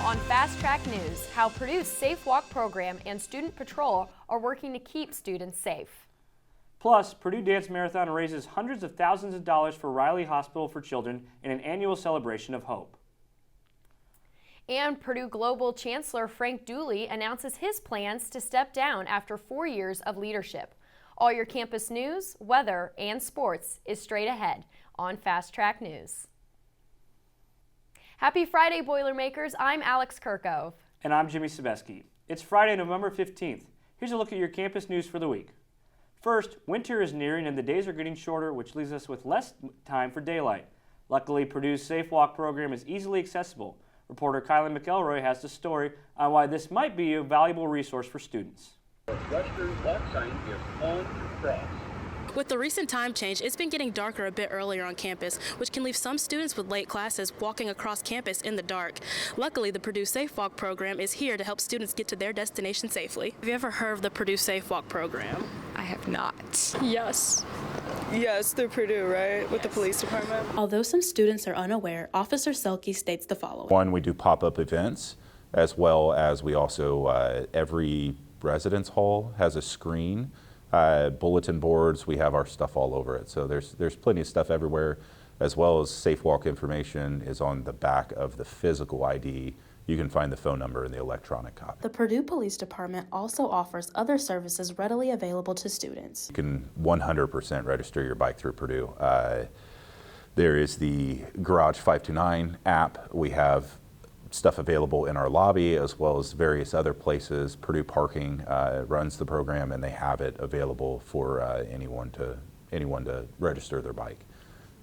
on Fast Track News, how Purdue's Safe Walk program and Student Patrol are working to keep students safe. Plus, Purdue Dance Marathon raises hundreds of thousands of dollars for Riley Hospital for Children in an annual celebration of hope. And Purdue Global Chancellor Frank Dooley announces his plans to step down after 4 years of leadership. All your campus news, weather, and sports is straight ahead on Fast Track News. Happy Friday, Boilermakers. I'm Alex Kirkove. And I'm Jimmy Sebeski. It's Friday, November 15th. Here's a look at your campus news for the week. First, winter is nearing and the days are getting shorter, which leaves us with less time for daylight. Luckily, Purdue's Safe Walk program is easily accessible. Reporter Kylan McElroy has the story on why this might be a valuable resource for students. Western walk sign is on cross. With the recent time change, it's been getting darker a bit earlier on campus, which can leave some students with late classes walking across campus in the dark. Luckily, the Purdue Safe Walk program is here to help students get to their destination safely. Have you ever heard of the Purdue Safe Walk program? I have not. Yes. Yes, through Purdue, right? With the police department. Although some students are unaware, Officer Selke states the following. One, we do pop-up events, as well as we also, every residence hall has a screen. Bulletin boards, we have our stuff all over it. So there's plenty of stuff everywhere, as well as Safe Walk information is on the back of the physical ID. You can find the phone number in the electronic copy. The Purdue Police Department also offers other services readily available to students. You can 100% register your bike through Purdue. There is the Garage 529 app. We have stuff available in our lobby as well as various other places. Purdue Parking runs the program and they have it available for anyone to register their bike.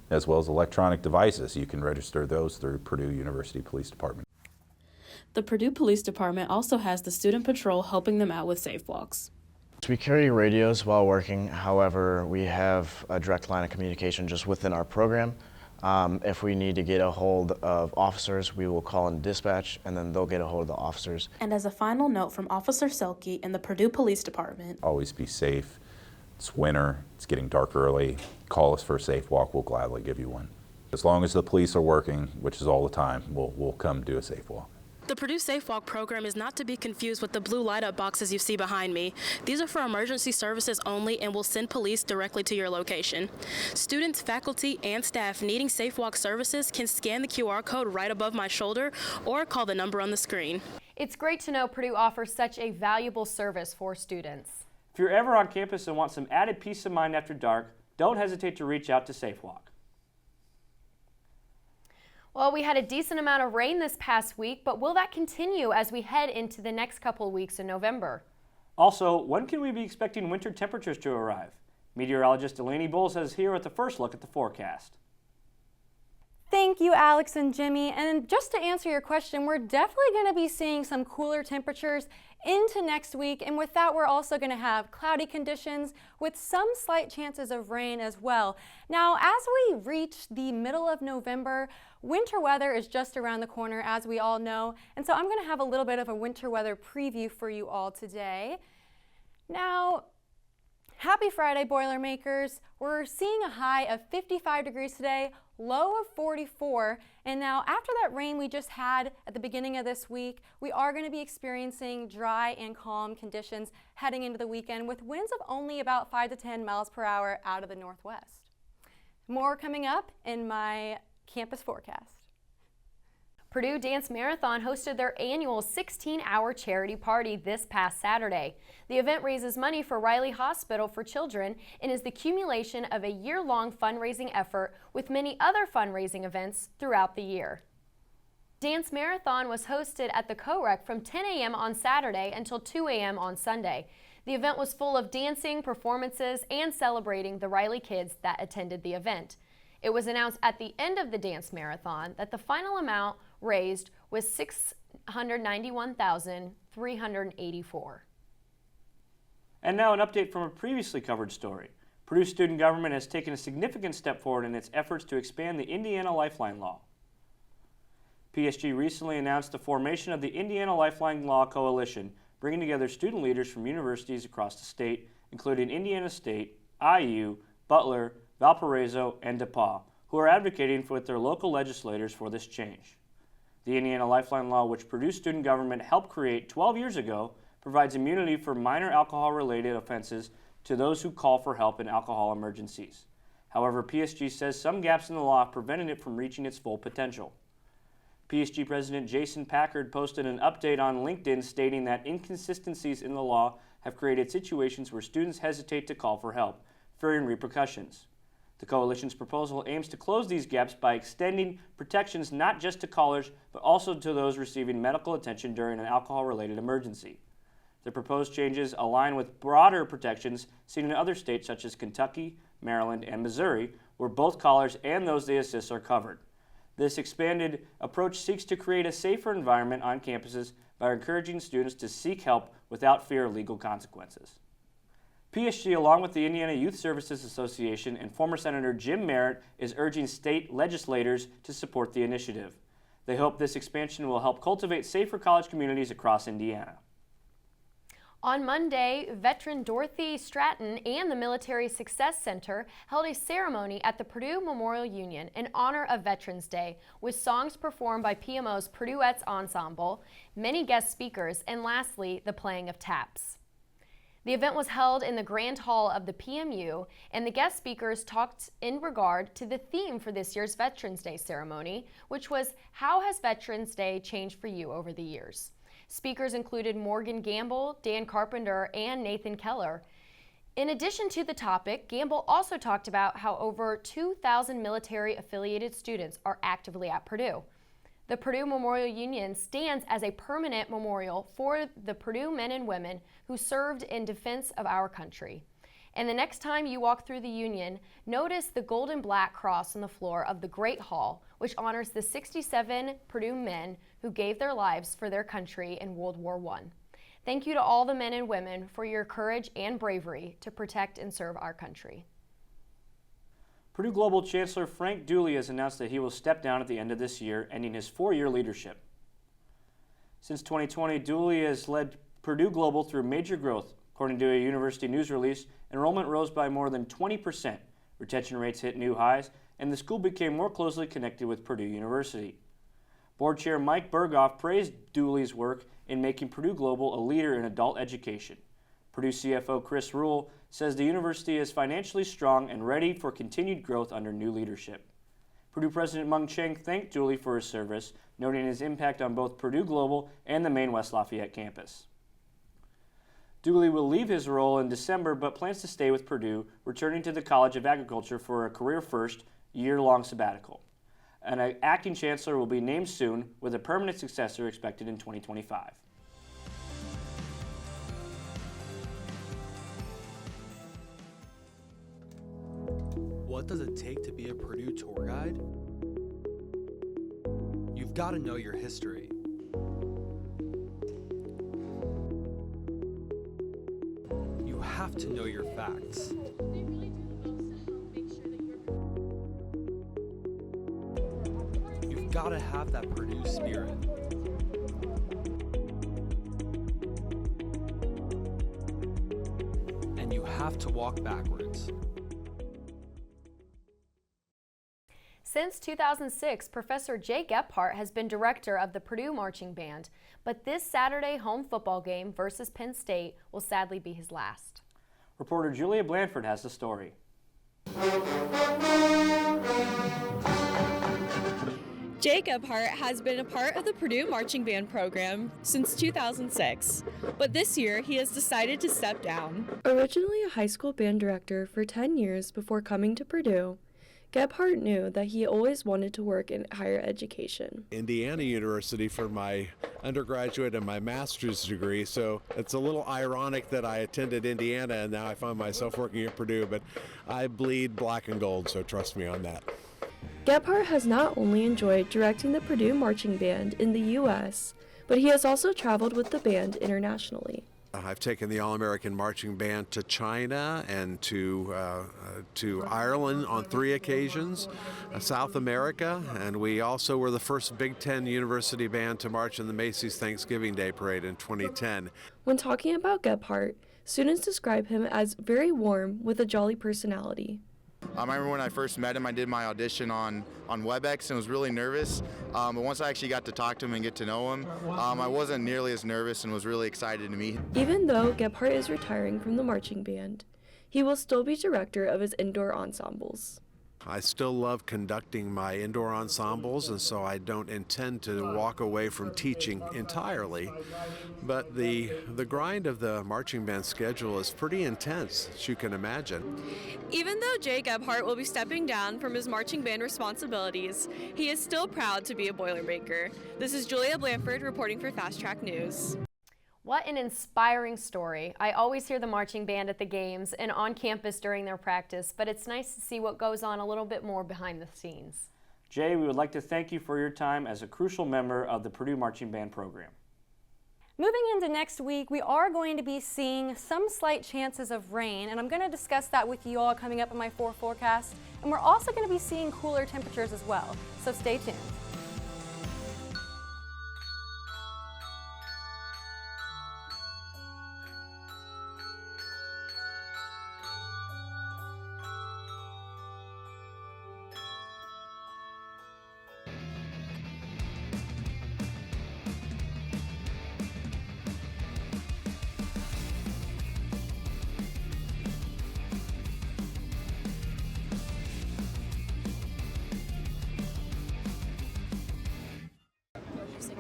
As well as electronic devices. You can register those through Purdue University Police Department. The Purdue Police Department also has the Student Patrol helping them out with safe walks. We carry radios while working. However, we have a direct line of communication just within our program. If we need to get a hold of officers, we will call in dispatch, and then they'll get a hold of the officers. And as a final note from Officer Selke and the Purdue Police Department, always be safe. It's winter. It's getting dark early. Call us for a safe walk. We'll gladly give you one. As long as the police are working, which is all the time, we'll come do a safe walk. the Purdue Safe Walk program is not to be confused with the blue light-up boxes you see behind me. These are for emergency services only and will send police directly to your location. Students, faculty, and staff needing Safe Walk services can scan the QR code right above my shoulder or call the number on the screen. It's great to know Purdue offers such a valuable service for students. If you're ever on campus and want some added peace of mind after dark, don't hesitate to reach out to Safe Walk. Well, we had a decent amount of rain this past week, but will that continue as we head into the next couple of weeks in November? Also, when can we be expecting winter temperatures to arrive? Meteorologist Delaney Bowles has here with the first look at the forecast. Thank you, Alex and Jimmy. And just to answer your question, we're definitely going to be seeing some cooler temperatures into next week. And with that, we're also going to have cloudy conditions with some slight chances of rain as well. Now, as we reach the middle of November, winter weather is just around the corner, as we all know. And so I'm going to have a little bit of a winter weather preview for you all today. Now, happy Friday, Boilermakers. We're seeing a high of 55 degrees today, low of 44. And now after that rain we just had at the beginning of this week, we are going to be experiencing dry and calm conditions heading into the weekend with winds of only about 5 to 10 miles per hour out of the northwest. More coming up in my campus forecast. Purdue Dance Marathon hosted their annual 16-hour charity party this past Saturday. The event raises money for Riley Hospital for Children and is the accumulation of a year-long fundraising effort with many other fundraising events throughout the year. Dance Marathon was hosted at the Co-Rec from 10 a.m. on Saturday until 2 a.m. on Sunday. The event was full of dancing, performances, and celebrating the Riley kids that attended the event. It was announced at the end of the Dance Marathon that the final amount raised was $691,384. And now an update from a previously covered story. Purdue student government has taken a significant step forward in its efforts to expand the Indiana Lifeline Law. PSG recently announced the formation of the Indiana Lifeline Law Coalition, bringing together student leaders from universities across the state, including Indiana State, IU, Butler, Valparaiso, and DePauw, who are advocating with their local legislators for this change. The Indiana Lifeline Law, which Purdue student government helped create 12 years ago, provides immunity for minor alcohol-related offenses to those who call for help in alcohol emergencies. However, PSG says some gaps in the law have prevented it from reaching its full potential. PSG President Jason Packard posted an update on LinkedIn stating that inconsistencies in the law have created situations where students hesitate to call for help, fearing repercussions. The coalition's proposal aims to close these gaps by extending protections not just to callers, but also to those receiving medical attention during an alcohol-related emergency. The proposed changes align with broader protections seen in other states such as Kentucky, Maryland, and Missouri, where both callers and those they assist are covered. This expanded approach seeks to create a safer environment on campuses by encouraging students to seek help without fear of legal consequences. PSG, along with the Indiana Youth Services Association and former Senator Jim Merritt, is urging state legislators to support the initiative. They hope this expansion will help cultivate safer college communities across Indiana. On Monday, veteran Dorothy Stratton and the Military Success Center held a ceremony at the Purdue Memorial Union in honor of Veterans Day, with songs performed by PMO's Purduettes Ensemble, many guest speakers, and lastly, the playing of taps. The event was held in the Grand Hall of the PMU, and the guest speakers talked in regard to the theme for this year's Veterans Day ceremony, which was, "How has Veterans Day changed for you over the years?" Speakers included Morgan Gamble, Dan Carpenter, and Nathan Keller. In addition to the topic, Gamble also talked about how over 2,000 military-affiliated students are actively at Purdue. The Purdue Memorial Union stands as a permanent memorial for the Purdue men and women who served in defense of our country. And the next time you walk through the Union, notice the gold and black cross on the floor of the Great Hall, which honors the 67 Purdue men who gave their lives for their country in World War I. Thank you to all the men and women for your courage and bravery to protect and serve our country. Purdue Global Chancellor Frank Dooley has announced that he will step down at the end of this year, ending his 4-year leadership. Since 2020, Dooley has led Purdue Global through major growth. According to a university news release, enrollment rose by more than 20%, retention rates hit new highs, and the school became more closely connected with Purdue University. Board Chair Mike Berghoff praised Dooley's work in making Purdue Global a leader in adult education. Purdue CFO Chris Rule says the university is financially strong and ready for continued growth under new leadership. Purdue President Mung Chiang thanked Dooley for his service, noting his impact on both Purdue Global and the main West Lafayette campus. Dooley will leave his role in December but plans to stay with Purdue, returning to the College of Agriculture for a career-first, year-long sabbatical. An acting chancellor will be named soon, with a permanent successor expected in 2025. What does it take to be a Purdue tour guide? You've got to know your history. You have to know your facts. You've got to have that Purdue spirit. And you have to walk backwards. Since 2006, Professor Jay Gephardt has been director of the Purdue Marching Band, but this Saturday home football game versus Penn State will sadly be his last. Reporter Julia Blanford has the story. Jay Gephardt has been a part of the Purdue Marching Band program since 2006, but this year he has decided to step down. Originally a high school band director for 10 years before coming to Purdue, Gephardt knew that he always wanted to work in higher education. Indiana University for my undergraduate and my master's degree, so it's a little ironic that I attended Indiana and now I find myself working at Purdue, but I bleed black and gold, so trust me on that. Gephardt has not only enjoyed directing the Purdue Marching Band in the U.S., but he has also traveled with the band internationally. I've taken the All-American Marching Band to China and to Ireland on 3 occasions, South America, and we also were the first Big Ten university band to march in the Macy's Thanksgiving Day Parade in 2010. When talking about Gephardt, students describe him as very warm with a jolly personality. I remember when I first met him, I did my audition on WebEx and was really nervous. But once I actually got to talk to him and get to know him, I wasn't nearly as nervous and was really excited to meet him. Even though Gebhardt is retiring from the marching band, he will still be director of his indoor ensembles. I still love conducting my indoor ensembles, and so I don't intend to walk away from teaching entirely. But the grind of the marching band schedule is pretty intense, as you can imagine. Even though Jay Gebhardt will be stepping down from his marching band responsibilities, he is still proud to be a Boilermaker. This is Julia Blanford reporting for Fast Track News. What an inspiring story. I always hear the marching band at the games and on campus during their practice, but it's nice to see what goes on a little bit more behind the scenes. Jay, we would like to thank you for your time as a crucial member of the Purdue Marching Band program. Moving into next week, we are going to be seeing some slight chances of rain, and I'm going to discuss that with you all coming up in my 4 forecast. And we're also going to be seeing cooler temperatures as well, so stay tuned.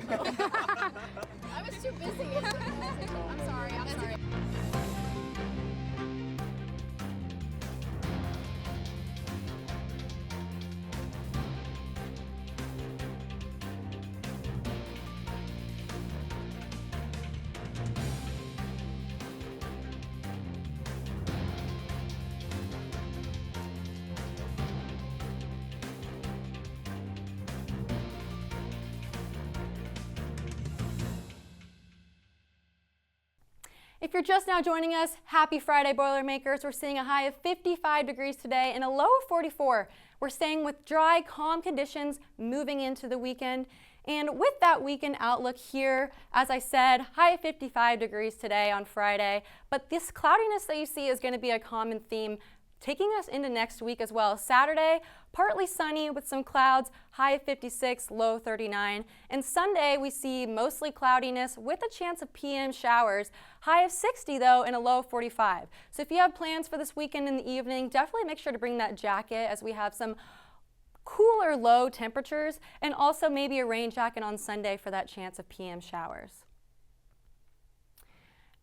I was too busy. I'm sorry. If you're just now joining us, happy Friday, Boilermakers. We're seeing a high of 55 degrees today and a low of 44. We're staying with dry, calm conditions moving into the weekend. And with that weekend outlook here, as I said, high of 55 degrees today on Friday. But this cloudiness that you see is going to be a common theme taking us into next week as well. Saturday, partly sunny with some clouds, high of 56, low 39. And Sunday, we see mostly cloudiness with a chance of PM showers, high of 60 though, and a low of 45. So if you have plans for this weekend in the evening, definitely make sure to bring that jacket as we have some cooler low temperatures, and also maybe a rain jacket on Sunday for that chance of PM showers.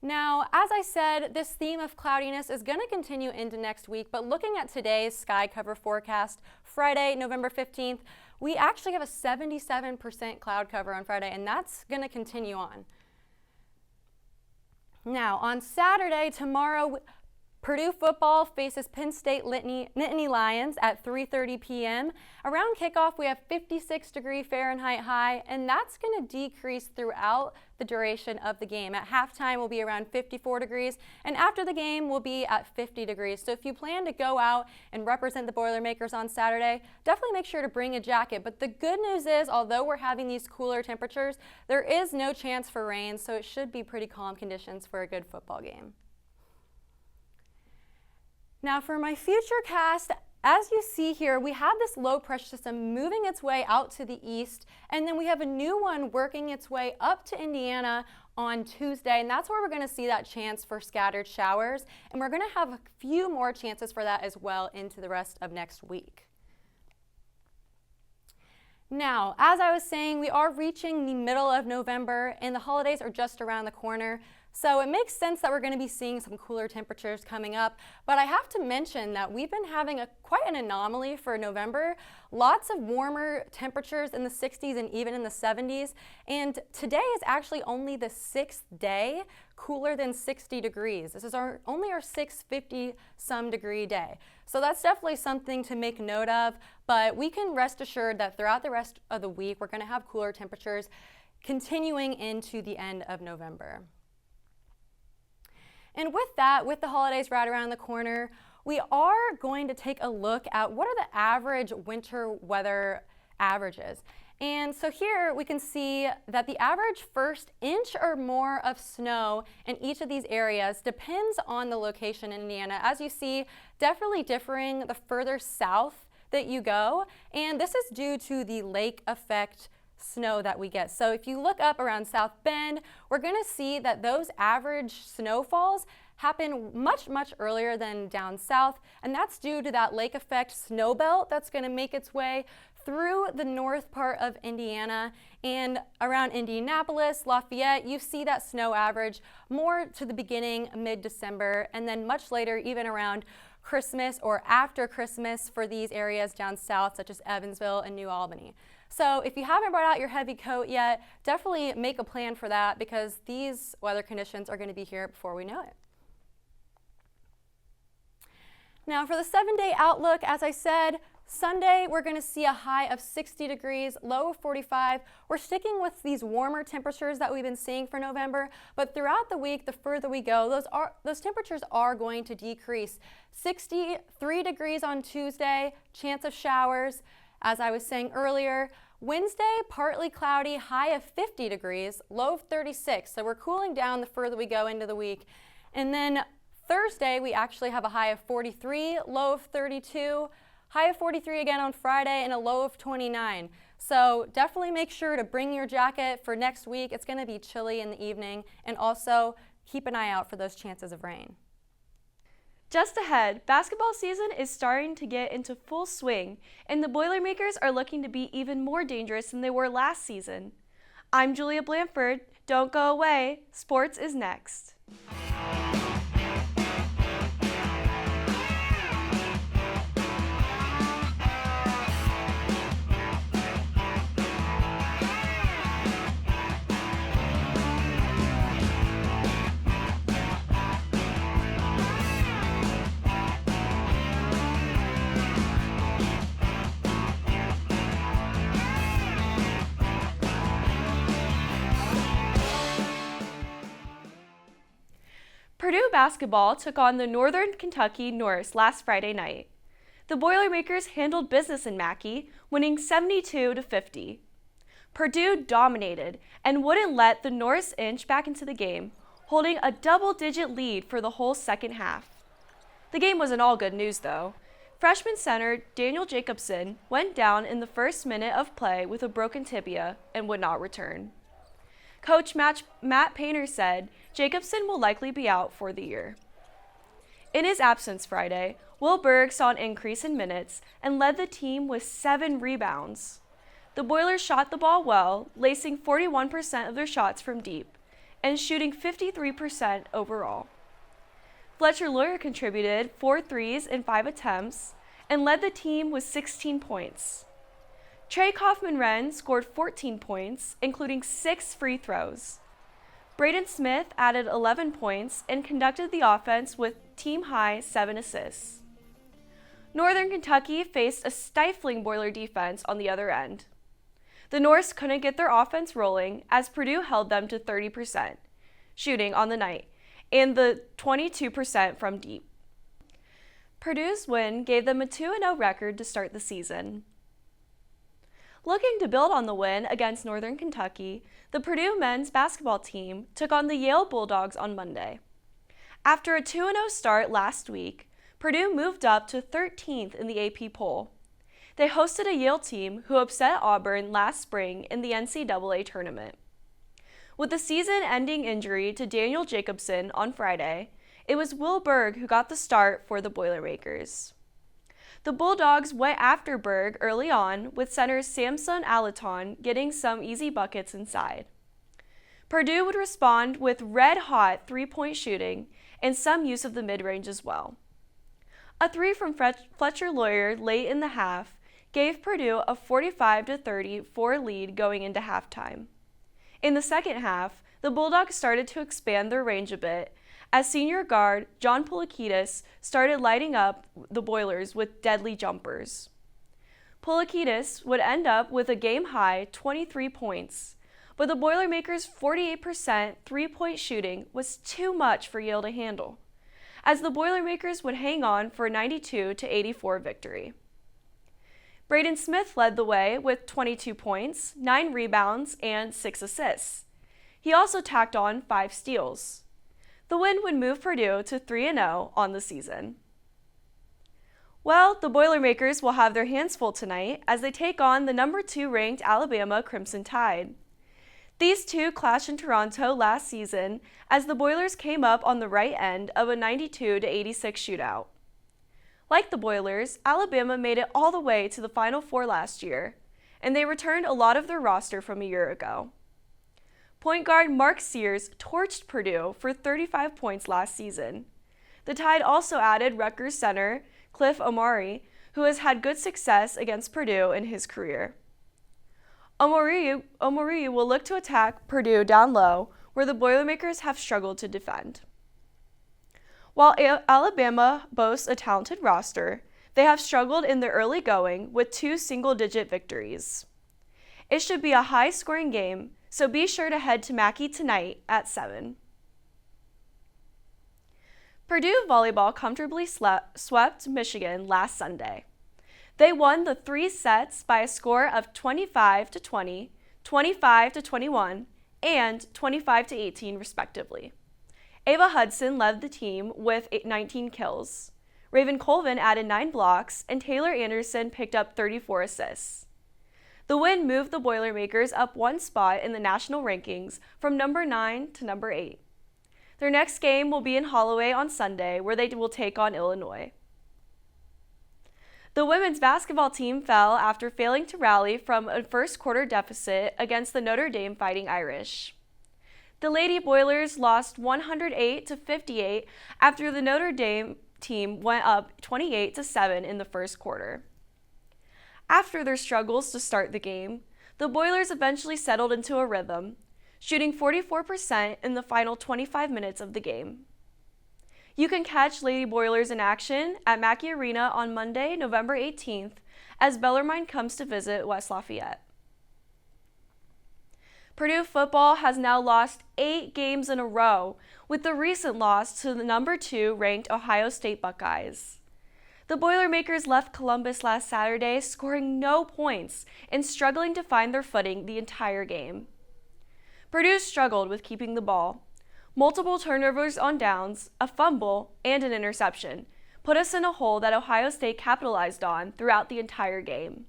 Now, as I said, this theme of cloudiness is going to continue into next week, but looking at today's sky cover forecast, Friday, November 15th, we actually have a 77% cloud cover on Friday, and that's going to continue on. Now, on Saturday, tomorrow, Purdue football faces Penn State Nittany Lions at 3:30 p.m. Around kickoff, we have 56-degree Fahrenheit high, and that's going to decrease throughout the duration of the game. At halftime, we'll be around 54 degrees, and after the game, we'll be at 50 degrees. So if you plan to go out and represent the Boilermakers on Saturday, definitely make sure to bring a jacket. But the good news is, although we're having these cooler temperatures, there is no chance for rain, so it should be pretty calm conditions for a good football game. Now for my future cast, as you see here, we have this low pressure system moving its way out to the east, and then we have a new one working its way up to Indiana on Tuesday, and that's where we're going to see that chance for scattered showers, and we're going to have a few more chances for that as well into the rest of next week. Now, as I was saying, we are reaching the middle of November, and the holidays are just around the corner. So it makes sense that we're going to be seeing some cooler temperatures coming up, but I have to mention that we've been having quite an anomaly for November. Lots of warmer temperatures in the 60s and even in the 70s, and today is actually only the 6th day cooler than 60 degrees. This is only our 650-some degree day. So that's definitely something to make note of, but we can rest assured that throughout the rest of the week, we're going to have cooler temperatures continuing into the end of November. And with that, with the holidays right around the corner, we are going to take a look at what are the average winter weather averages. And so here we can see that the average first inch or more of snow in each of these areas depends on the location in Indiana. As you see, definitely differing the further south that you go, and this is due to the lake effect snow that we get. So if you look up around South Bend, we're going to see that those average snowfalls happen much earlier than down south, and that's due to that lake effect snow belt that's going to make its way through the north part of Indiana, and around Indianapolis, Lafayette, you see that snow average more to the beginning, mid-December, and then much later, even around Christmas or after Christmas for these areas down south, such as Evansville and New Albany. So if you haven't brought out your heavy coat yet, definitely make a plan for that, because these weather conditions are going to be here before we know it. Now for the 7-day outlook, as I said, Sunday, we're going to see a high of 60 degrees, low of 45. We're sticking with these warmer temperatures that we've been seeing for November, but throughout the week, the further we go, those temperatures are going to decrease. 63 degrees on Tuesday, chance of showers. As I was saying earlier, Wednesday, partly cloudy, high of 50 degrees, low of 36. So we're cooling down the further we go into the week. And then Thursday, we actually have a high of 43, low of 32. High of 43 again on Friday and a low of 29. So definitely make sure to bring your jacket for next week. It's going to be chilly in the evening, and also keep an eye out for those chances of rain. Just ahead, basketball season is starting to get into full swing, and the Boilermakers are looking to be even more dangerous than they were last season. I'm Julia Blanford. Don't go away. Sports is next. Purdue basketball took on the Northern Kentucky Norse last Friday night. The Boilermakers handled business in Mackey, winning 72-50. Purdue dominated and wouldn't let the Norse inch back into the game, holding a double-digit lead for the whole second half. The game wasn't all good news, though. Freshman center Daniel Jacobson went down in the first minute of play with a broken tibia and would not return. Coach Matt Painter said Jacobson will likely be out for the year. In his absence Friday, Will Berg saw an increase in minutes and led the team with 7 rebounds. The Boilers shot the ball well, lacing 41% of their shots from deep and shooting 53% overall. Fletcher Lawyer contributed 4 threes in 5 attempts and led the team with 16 points. Trey Kaufman-Wren scored 14 points, including 6 free throws. Braden Smith added 11 points and conducted the offense with team-high 7 assists. Northern Kentucky faced a stifling Boiler defense on the other end. The Norse couldn't get their offense rolling as Purdue held them to 30% shooting on the night and the 22% from deep. Purdue's win gave them a 2-0 record to start the season. Looking to build on the win against Northern Kentucky, the Purdue men's basketball team took on the Yale Bulldogs on Monday. After a 2-0 start last week, Purdue moved up to 13th in the AP poll. They hosted a Yale team who upset Auburn last spring in the NCAA tournament. With the season-ending injury to Daniel Jacobson on Friday, it was Will Berg who got the start for the Boilermakers. The Bulldogs went after Berg early on, with center Samson Alaton getting some easy buckets inside. Purdue would respond with red-hot three-point shooting and some use of the mid-range as well. A 3 from Fletcher Lawyer late in the half gave Purdue a 45-34 lead going into halftime. In the second half, the Bulldogs started to expand their range a bit as senior guard John Poulikitis started lighting up the Boilers with deadly jumpers. Poulikitis would end up with a game-high 23 points, but the Boilermakers' 48% three-point shooting was too much for Yale to handle, as the Boilermakers would hang on for a 92-84 victory. Braden Smith led the way with 22 points, 9 rebounds, and 6 assists. He also tacked on 5 steals. The win would move Purdue to 3-0 on the season. Well, the Boilermakers will have their hands full tonight as they take on the number 2 ranked Alabama Crimson Tide. These two clashed in Toronto last season as the Boilers came up on the right end of a 92-86 shootout. Like the Boilers, Alabama made it all the way to the Final Four last year, and they returned a lot of their roster from a year ago. Point guard Mark Sears torched Purdue for 35 points last season. The Tide also added Rutgers center Cliff Omari, who has had good success against Purdue in his career. Omari will look to attack Purdue down low, where the Boilermakers have struggled to defend. While Alabama boasts a talented roster, they have struggled in the early going with 2 single-digit victories. It should be a high-scoring game, so be sure to head to Mackey tonight at 7. Purdue volleyball comfortably swept Michigan last Sunday. They won the 3 sets by a score of 25-20, 25-21, and 25-18 respectively. Ava Hudson led the team with 19 kills. Raven Colvin added 9 blocks, and Taylor Anderson picked up 34 assists. The win moved the Boilermakers up 1 spot in the national rankings from number 9 to number 8. Their next game will be in Holloway on Sunday, where they will take on Illinois. The women's basketball team fell after failing to rally from a first quarter deficit against the Notre Dame Fighting Irish. The Lady Boilers lost 108-58 after the Notre Dame team went up 28-7 in the first quarter. After their struggles to start the game, the Boilers eventually settled into a rhythm, shooting 44% in the final 25 minutes of the game. You can catch Lady Boilers in action at Mackey Arena on Monday, November 18th, as Bellarmine comes to visit West Lafayette. Purdue football has now lost 8 games in a row, with the recent loss to the number 2 ranked Ohio State Buckeyes. The Boilermakers left Columbus last Saturday scoring no points and struggling to find their footing the entire game. Purdue struggled with keeping the ball. Multiple turnovers on downs, a fumble, and an interception put us in a hole that Ohio State capitalized on throughout the entire game.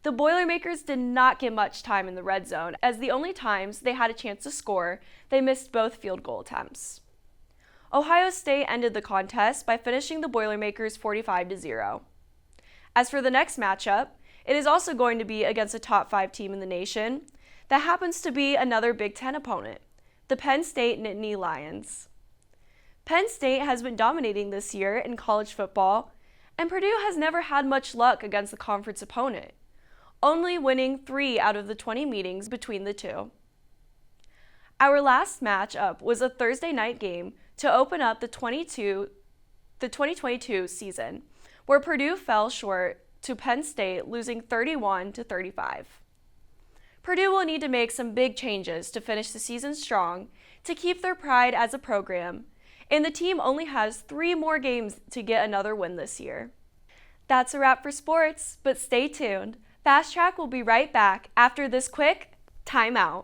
The Boilermakers did not get much time in the red zone, as the only times they had a chance to score, they missed both field goal attempts. Ohio State ended the contest by finishing the Boilermakers 45-0. As for the next matchup, it is also going to be against a top 5 team in the nation that happens to be another Big Ten opponent, the Penn State Nittany Lions. Penn State has been dominating this year in college football, and Purdue has never had much luck against the conference opponent, only winning 3 out of the 20 meetings between the two. Our last matchup was a Thursday night game to open up the 2022 season, where Purdue fell short to Penn State, losing 31-35. Purdue will need to make some big changes to finish the season strong to keep their pride as a program, and the team only has 3 more games to get another win this year. That's a wrap for sports, but stay tuned. Fast Track will be right back after this quick timeout.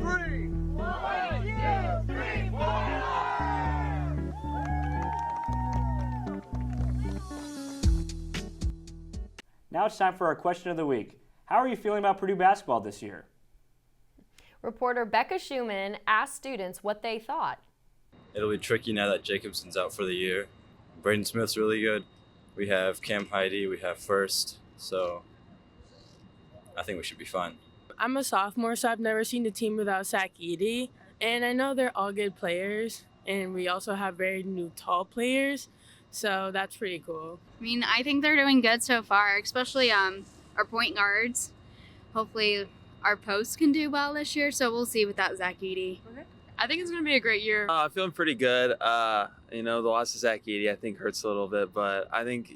3. 1, 2, 3, 4. Now it's time for our question of the week. How are you feeling about Purdue basketball this year? Reporter Becca Schumann asked students what they thought. It'll be tricky now that Jacobson's out for the year. Braden Smith's really good. We have Cam Heidi, we have First, so I think we should be fine. I'm a sophomore, so I've never seen the team without Zach Edey, and I know they're all good players, and we also have very new tall players, so that's pretty cool. I mean, I think they're doing good so far, especially our point guards. Hopefully our posts can do well this year, so we'll see without Zach Edey. Okay. I think it's going to be a great year. Feeling pretty good. The loss of Zach Edey I think hurts a little bit, but I think,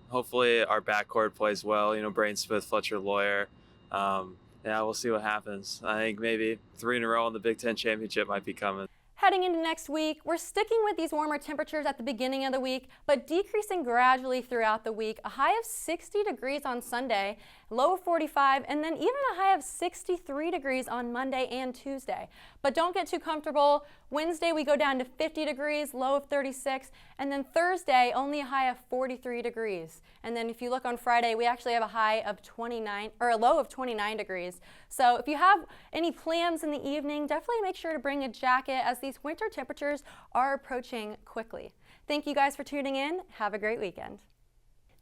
hopefully our backcourt plays well. Braden Smith, Fletcher Lawyer. We'll see what happens. I think maybe 3 in a row in the Big Ten championship might be coming. Heading into next week, we're sticking with these warmer temperatures at the beginning of the week, but decreasing gradually throughout the week. A high of 60 degrees on Sunday, low of 45, and then even a high of 63 degrees on Monday and Tuesday. But don't get too comfortable. Wednesday, we go down to 50 degrees, low of 36, and then Thursday, only a high of 43 degrees. And then if you look on Friday, we actually have a high of 29, or a low of 29 degrees. So if you have any plans in the evening, definitely make sure to bring a jacket as these winter temperatures are approaching quickly. Thank you guys for tuning in. Have a great weekend.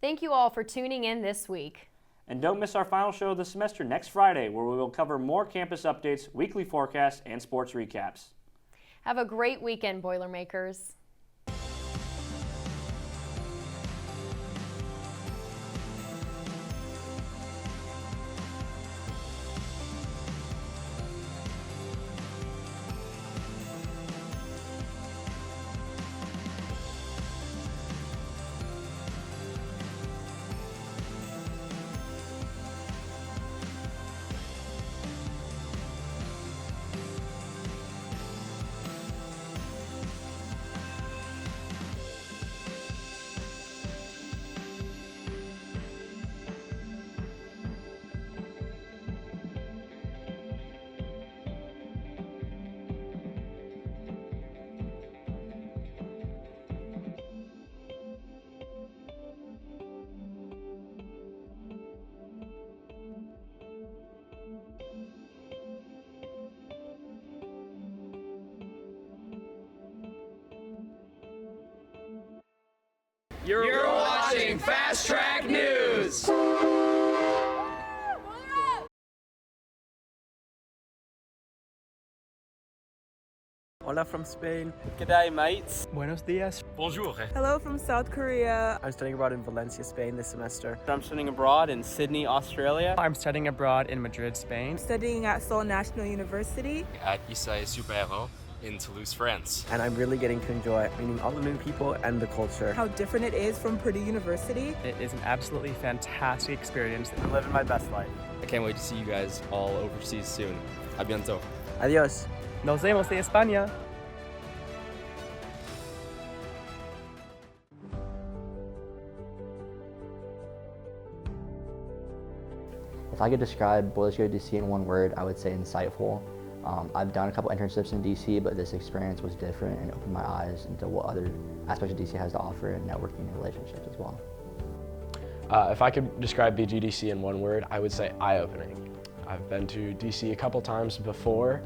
Thank you all for tuning in this week. And don't miss our final show of the semester next Friday, where we will cover more campus updates, weekly forecasts, and sports recaps. Have a great weekend, Boilermakers. You're watching Fast Track News. Hola from Spain. G'day, mates. Buenos dias. Bonjour. Hello from South Korea. I'm studying abroad in Valencia, Spain this semester. I'm studying abroad in Sydney, Australia. I'm studying abroad in Madrid, Spain. I'm studying at Seoul National University. At Isaïe Supero in Toulouse, France. And I'm really getting to enjoy meeting all the new people and the culture. How different it is from Purdue University. It is an absolutely fantastic experience. I'm living my best life. I can't wait to see you guys all overseas soon. A bientôt. Adiós. Nos vemos en España. If I could describe Boilers Go DC in one word, I would say insightful. I've done a couple internships in DC, but this experience was different and opened my eyes into what other aspects of DC has to offer in networking and relationships as well. If I could describe BGDC in one word, I would say eye-opening. I've been to DC a couple times before,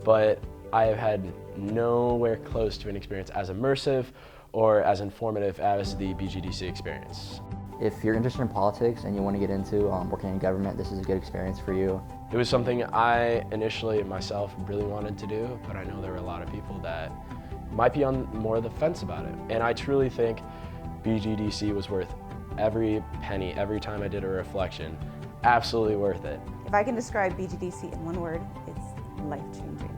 but I have had nowhere close to an experience as immersive or as informative as the BGDC experience. If you're interested in politics and you want to get into working in government, this is a good experience for you. It was something I initially myself really wanted to do, but I know there were a lot of people that might be on more of the fence about it. And I truly think BGDC was worth every penny, every time I did a reflection. Absolutely worth it. If I can describe BGDC in one word, it's life-changing.